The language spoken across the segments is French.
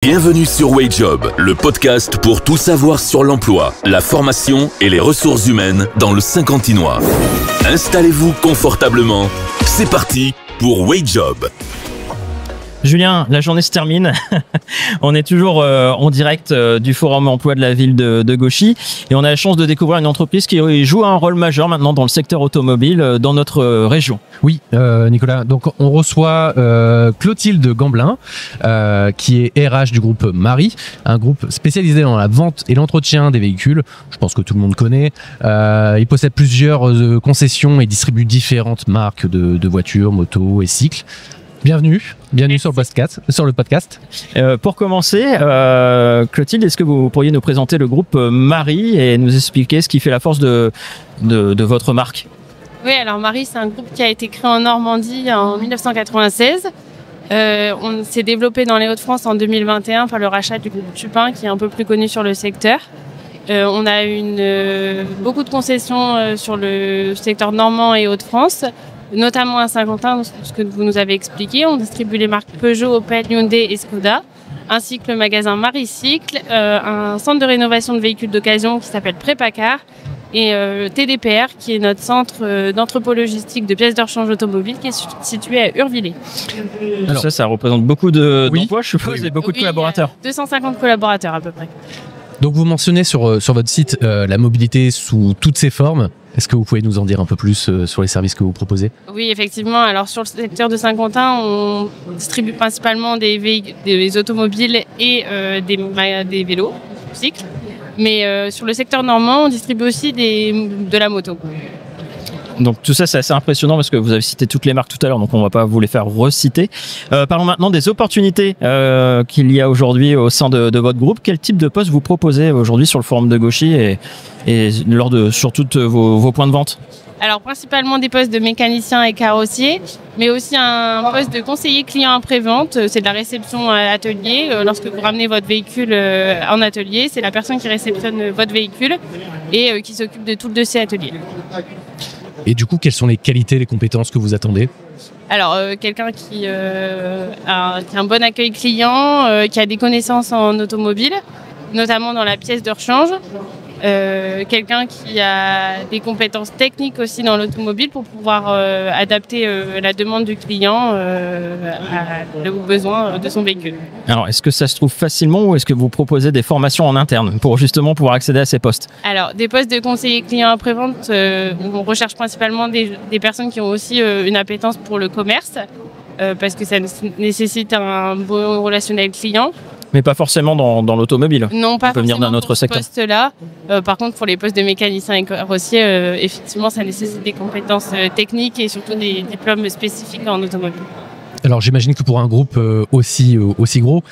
Bienvenue sur WageJob, le podcast pour tout savoir sur l'emploi, la formation et les ressources humaines dans le Saint-Quentinois. Installez-vous confortablement. C'est parti pour WageJob. Julien, la journée se termine. On est toujours en direct du Forum Emploi de la ville de Gauchy et on a la chance de découvrir une entreprise qui joue un rôle majeur maintenant dans le secteur automobile dans notre région. Oui, Nicolas. Donc on reçoit Clotilde Gamblin, qui est RH du groupe Mari, un groupe spécialisé dans la vente et l'entretien des véhicules. Je pense que tout le monde connaît. Il possède plusieurs concessions et distribue différentes marques de voitures, motos et cycles. Bienvenue sur le podcast. Pour commencer, Clotilde, est-ce que vous pourriez nous présenter le groupe Mari et nous expliquer ce qui fait la force de votre marque ? Oui, alors Mari, c'est un groupe qui a été créé en Normandie en 1996. On s'est développé dans les Hauts-de-France en 2021 par le rachat du groupe Tupin, qui est un peu plus connu sur le secteur. On a beaucoup de concessions sur le secteur normand et Hauts-de-France, notamment à Saint-Quentin, ce que vous nous avez expliqué. On distribue les marques Peugeot, Opel, Hyundai et Skoda, ainsi que le magasin Maricycle, un centre de rénovation de véhicules d'occasion qui s'appelle Prépacar, et TDPR, qui est notre centre d'entrepôt logistique de pièces de rechange automobile, qui est situé à Urvillers. Alors, ça représente beaucoup d'emplois, je suppose, et beaucoup de collaborateurs. 250 collaborateurs à peu près. Donc vous mentionnez sur votre site la mobilité sous toutes ses formes. Est-ce que vous pouvez nous en dire un peu plus sur les services que vous proposez ? Oui, effectivement. Alors sur le secteur de Saint-Quentin, on distribue principalement des automobiles et des vélos, cycles. Mais sur le secteur normand, on distribue aussi de la moto. Donc tout ça, c'est assez impressionnant parce que vous avez cité toutes les marques tout à l'heure, donc on ne va pas vous les faire reciter. Parlons maintenant des opportunités qu'il y a aujourd'hui au sein de votre groupe. Quel type de poste vous proposez aujourd'hui sur le forum de Gauchy et sur tous vos points de vente ? Alors principalement des postes de mécanicien et carrossier, mais aussi un poste de conseiller client après-vente. C'est de la réception à atelier. Lorsque vous ramenez votre véhicule en atelier, c'est la personne qui réceptionne votre véhicule et qui s'occupe de tout le dossier atelier. Et du coup, quelles sont les qualités, les compétences que vous attendez ? Alors, quelqu'un qui a un bon accueil client, qui a des connaissances en automobile, notamment dans la pièce de rechange. Quelqu'un qui a des compétences techniques aussi dans l'automobile pour pouvoir adapter la demande du client aux besoins de son véhicule. Alors, est-ce que ça se trouve facilement ou est-ce que vous proposez des formations en interne pour justement pouvoir accéder à ces postes ? Alors, des postes de conseiller client après-vente, on recherche principalement des personnes qui ont aussi une appétence pour le commerce, parce que ça nécessite un bon relationnel client. Mais pas forcément dans l'automobile. Non, pas forcément venir d'un autre pour ce secteur. Poste-là. Par contre, pour les postes de mécanicien et carrossier, effectivement, ça nécessite des compétences techniques et surtout des diplômes spécifiques en automobile. Alors, j'imagine que pour un groupe aussi gros,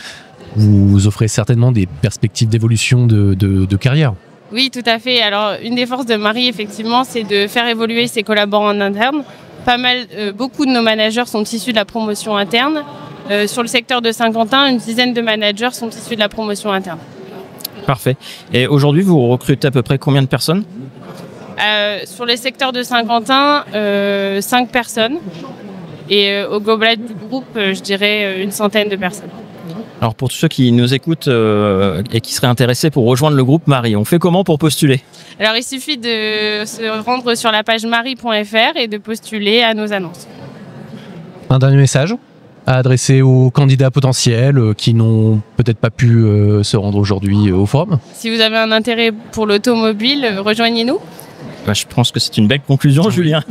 vous offrez certainement des perspectives d'évolution de carrière. Oui, tout à fait. Alors, une des forces de Mari, effectivement, c'est de faire évoluer ses collaborants en interne. Beaucoup de nos managers sont issus de la promotion interne. Sur le secteur de Saint-Quentin, une dizaine de managers sont issus de la promotion interne. Parfait. Et aujourd'hui, vous recrutez à peu près combien de personnes ? Sur le secteur de Saint-Quentin, 5 personnes. Et au global du groupe, je dirais une centaine de personnes. Alors pour tous ceux qui nous écoutent et qui seraient intéressés pour rejoindre le groupe Mari, on fait comment pour postuler ? Alors il suffit de se rendre sur la page mari.fr et de postuler à nos annonces. Un dernier message à adresser aux candidats potentiels qui n'ont peut-être pas pu se rendre aujourd'hui au forum ? Si vous avez un intérêt pour l'automobile, rejoignez-nous. Je pense que c'est une belle conclusion, Julien.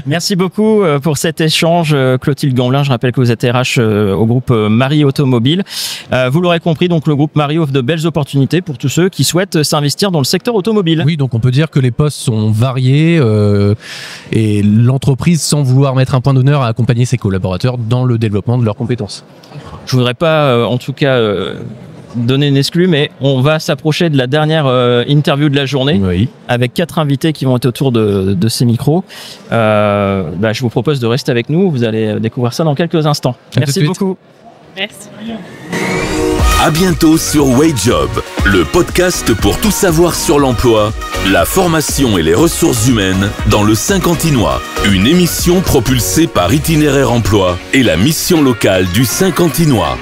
Merci beaucoup pour cet échange, Clotilde Gamblin. Je rappelle que vous êtes RH au groupe Mari Automobile. Vous l'aurez compris, donc le groupe Mari offre de belles opportunités pour tous ceux qui souhaitent s'investir dans le secteur automobile. Oui, donc on peut dire que les postes sont variés et l'entreprise, sans vouloir mettre un point d'honneur, à accompagner ses collaborateurs dans le développement de leurs compétences. Je voudrais pas, en tout cas, donner une exclue, mais on va s'approcher de la dernière interview de la journée, oui, avec 4 invités qui vont être autour de ces micros. Je vous propose de rester avec nous. Vous allez découvrir ça dans quelques instants. Merci beaucoup. Merci. À bientôt sur WageJob, le podcast pour tout savoir sur l'emploi, la formation et les ressources humaines dans le Saint-Quentinois. Une émission propulsée par Itinéraire Emploi et la mission locale du Saint-Quentinois.